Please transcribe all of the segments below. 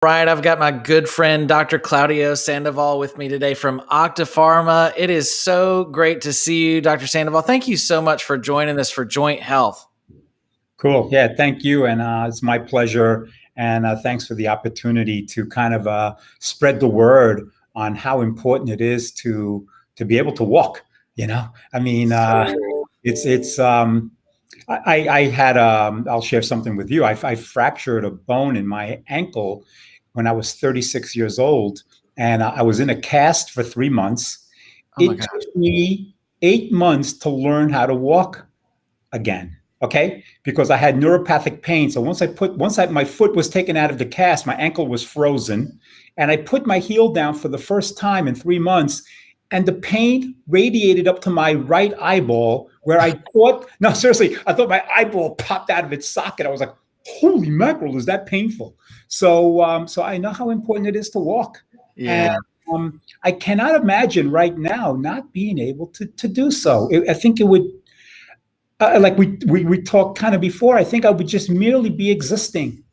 Right, I've got my good friend Dr. Claudio Sandoval with me today from Octapharma. It is so great to see you, Dr. Sandoval. Thank you so much for joining us for Joint Health. Cool. Yeah, thank you. And it's my pleasure. And thanks for the opportunity to kind of spread the word on how important it is to be able to walk. I mean, it's I had I'll share something with you. I fractured a bone in my ankle when I was 36 years old, and I was in a cast for 3 months. Oh my It gosh. took me 8 months to learn how to walk again. Okay, because I had neuropathic pain. So my foot was taken out of the cast, my ankle was frozen, and I put my heel down for the first time in 3 months, and the pain radiated up to my right eyeball, where I thought, no, seriously, I thought my eyeball popped out of its socket. I was like, "Holy mackerel, is that painful?" So I know how important it is to walk, Yeah. and I cannot imagine right now not being able to do so. I think it would like we talked kind of before. I think I would just merely be existing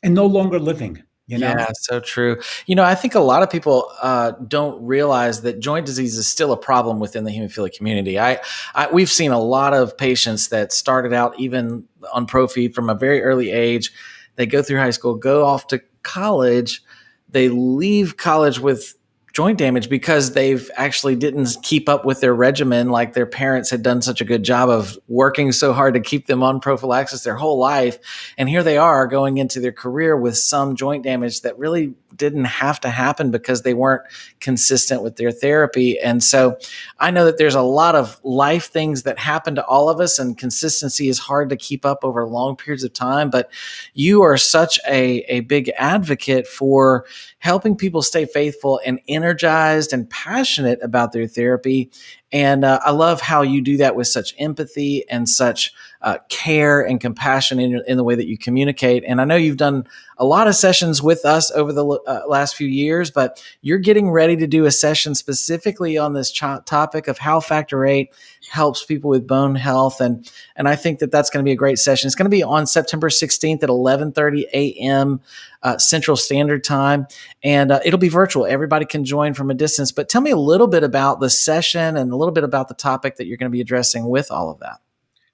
and no longer living. Yeah, so true. I think a lot of people don't realize that joint disease is still a problem within the hemophilia community. We've seen a lot of patients that started out even on Profi from a very early age. They go through high school, go off to college. They leave college with joint damage because they've actually didn't keep up with their regimen, like their parents had done such a good job of working so hard to keep them on prophylaxis their whole life. And here they are going into their career with some joint damage that really didn't have to happen because they weren't consistent with their therapy. And so I know that there's a lot of life things that happen to all of us, and consistency is hard to keep up over long periods of time. But you are such a big advocate for helping people stay faithful and energized and passionate about their therapy. And I love how you do that with such empathy and such care and compassion in the way that you communicate. And I know you've done a lot of sessions with us over the last few years, but you're getting ready to do a session specifically on this topic of how Factor 8 helps people with bone health. And I think that that's going to be a great session. It's going to be on September 16th at 11:30 a.m. Central Standard Time. And it'll be virtual. Everybody can join from a distance. But tell me a little bit about the session and a little bit about the topic that you're going to be addressing with all of that.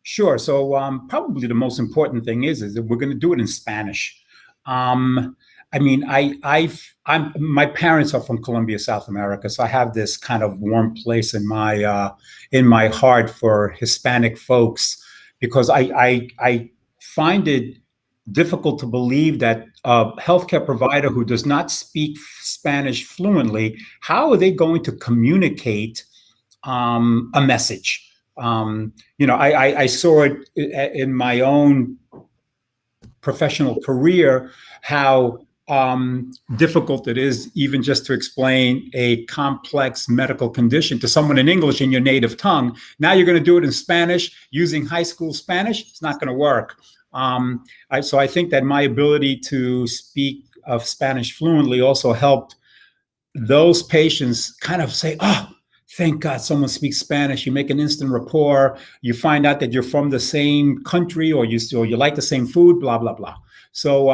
Sure. So probably the most important thing is that we're going to do it in Spanish. I mean, my parents are from Colombia, South America, so I have this kind of warm place in my heart for Hispanic folks, because I find it difficult to believe that a healthcare provider who does not speak Spanish fluently, how are they going to communicate a message? I saw it in my own professional career, how difficult it is even just to explain a complex medical condition to someone in English in your native tongue. Now you're going to do it in Spanish using high school Spanish. It's not going to work. So I think that my ability to speak of Spanish fluently also helped those patients kind of say, "Oh, thank God someone speaks Spanish." You make an instant rapport. You find out that you're from the same country, or you like the same food, blah, blah, blah. So,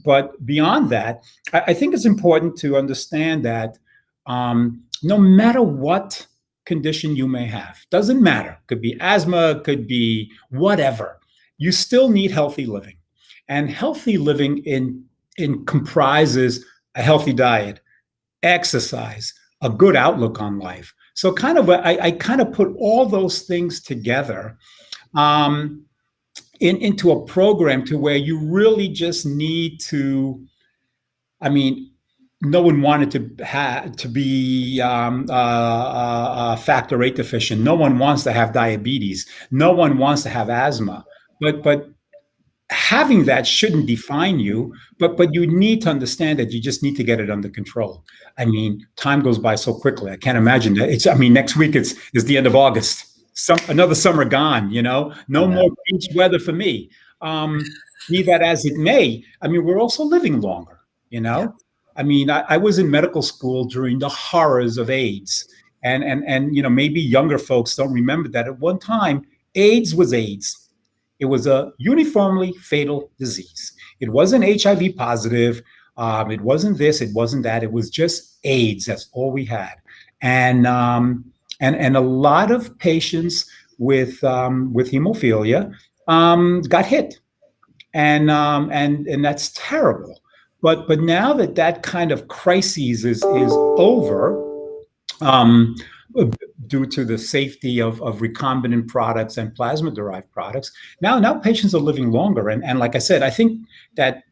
but beyond that, I think it's important to understand that no matter what condition you may have, doesn't matter, could be asthma, could be whatever, you still need healthy living. And healthy living in comprises a healthy diet, exercise, a good outlook on life. So I kind of put all those things together into a program to where you really just need to, I mean, no one wanted to be factor 8 deficient. No one wants to have diabetes. No one wants to have asthma. But having that shouldn't define you, but you need to understand that you just need to get it under control. I mean, time goes by so quickly. I can't imagine that. Next week is the end of August. Another summer gone, no more beach weather for me. Be that as it may, I mean, we're also living longer, Yeah. I mean, I was in medical school during the horrors of AIDS. And maybe younger folks don't remember that at one time, AIDS was AIDS. It was a uniformly fatal disease. It wasn't HIV positive. It wasn't this, it wasn't that. It was just AIDS. That's all we had. And a lot of patients with hemophilia got hit, and that's terrible. But now that kind of crisis is over, um, due to the safety of recombinant products and plasma derived products, now patients are living longer. And like I said, I think that,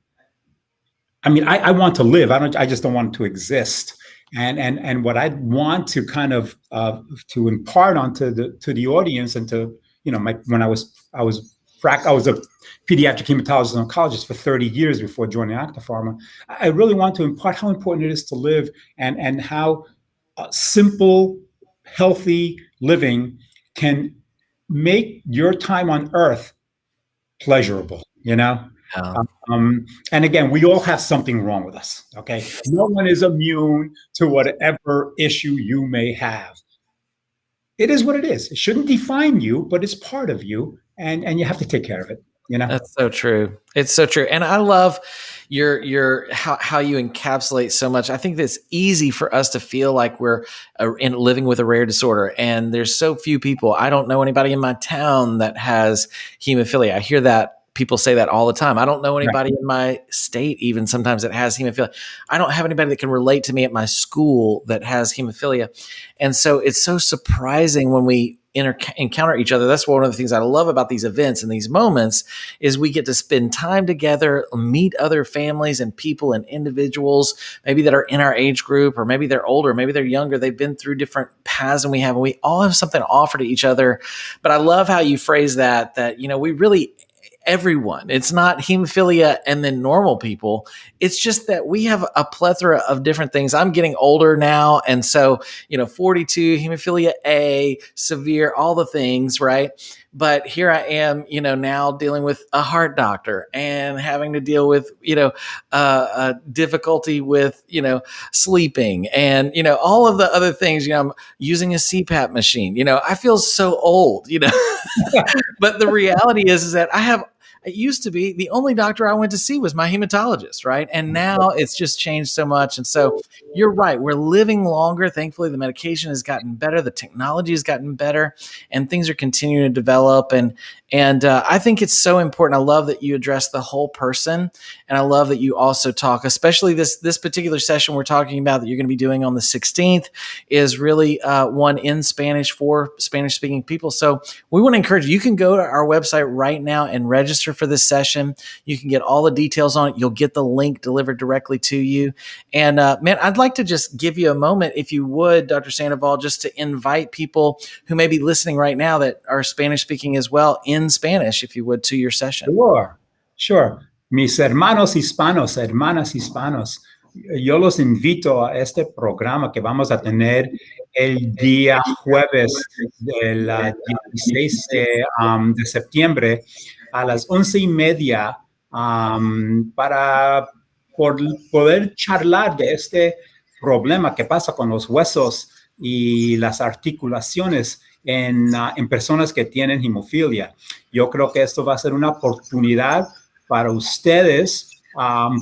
I mean, I want to live. I just don't want to exist. And what I want to kind of to impart onto the audience, and to, when I was a pediatric hematologist and oncologist for 30 years before joining Octapharma. I really want to impart how important it is to live, and how simple, healthy living can make your time on Earth pleasurable. Yeah. And again, we all have something wrong with us. Okay, no one is immune to whatever issue you may have. It is what it is. It shouldn't define you, but it's part of you, and you have to take care of it. That's so true. It's so true. And I love your how you encapsulate so much. I think it's easy for us to feel like we're living with a rare disorder, and there's so few people. I don't know anybody in my town that has hemophilia. I hear that people say that all the time. I don't know anybody in my state even sometimes that has hemophilia. I don't have anybody that can relate to me at my school that has hemophilia. And so it's so surprising when we encounter each other. That's one of the things I love about these events and these moments, is we get to spend time together, meet other families and people and individuals, maybe that are in our age group, or maybe they're older, maybe they're younger. They've been through different paths than we have, and we all have something to offer to each other. But I love how you phrase that we really, everyone. It's not hemophilia and then normal people. It's just that we have a plethora of different things. I'm getting older now. And so, 42, hemophilia A, severe, all the things, right? But here I am, now dealing with a heart doctor and having to deal with, difficulty with, sleeping and, all of the other things. I'm using a CPAP machine. I feel so old, But the reality is that it used to be the only doctor I went to see was my hematologist, right? And now it's just changed so much. And so you're right. We're living longer. Thankfully, the medication has gotten better. The technology has gotten better, and things are continuing to develop. And I think it's so important. I love that you address the whole person. And I love that you also talk, especially this particular session we're talking about that you're going to be doing on the 16th is really one in Spanish for Spanish speaking people. So we want to encourage you. You can go to our website right now and register for this session. You can get all the details on it. You'll get the link delivered directly to you. And man, I'd like to just give you a moment, if you would, Dr. Sandoval, just to invite people who may be listening right now that are Spanish speaking as well in Spanish, if you would, to your session. Sure. Mis hermanos hispanos, hermanas hispanos, yo los invito a este programa que vamos a tener el día jueves del 16 de septiembre a las 11:30 para poder charlar de este problema que pasa con los huesos y las articulaciones en personas que tienen hemofilia. Yo creo que esto va a ser una oportunidad para ustedes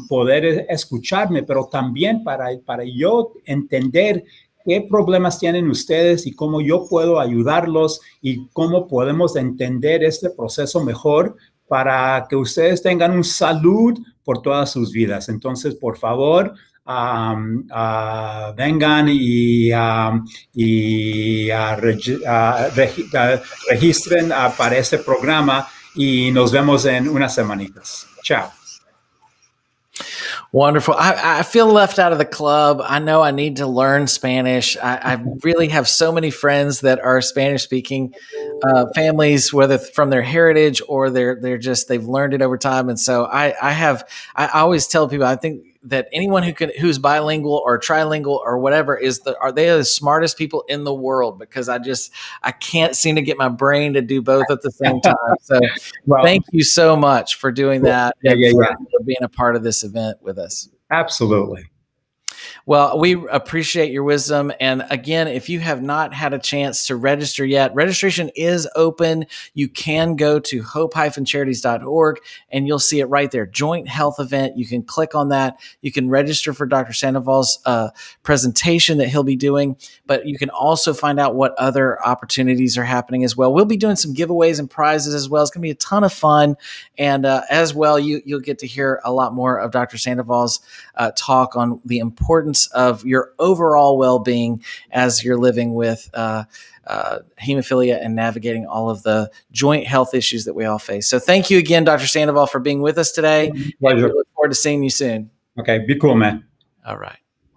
poder escucharme, pero también para yo entender qué problemas tienen ustedes y cómo yo puedo ayudarlos y cómo podemos entender este proceso mejor para que ustedes tengan un salud por todas sus vidas. Entonces, por favor, vengan y registren para este programa y nos vemos en unas semanitas. Chao. Wonderful. I feel left out of the club. I know I need to learn Spanish. I really have so many friends that are Spanish speaking families, whether from their heritage or they've learned it over time. And so I always tell people, I think that anyone who's bilingual or trilingual or whatever are they the smartest people in the world, because I can't seem to get my brain to do both at the same time. So thank you so much for doing that and for being a part of this event with us. Absolutely. Well, we appreciate your wisdom. And again, if you have not had a chance to register yet, registration is open. You can go to hope-charities.org and you'll see it right there. Joint health event. You can click on that. You can register for Dr. Sandoval's presentation that he'll be doing, but you can also find out what other opportunities are happening as well. We'll be doing some giveaways and prizes as well. It's going to be a ton of fun. And as well, you'll get to hear a lot more of Dr. Sandoval's talk on the importance of your overall well-being as you're living with hemophilia and navigating all of the joint health issues that we all face. So thank you again, Dr. Sandoval, for being with us today. Pleasure. We look forward to seeing you soon. Okay, be cool, man. All right.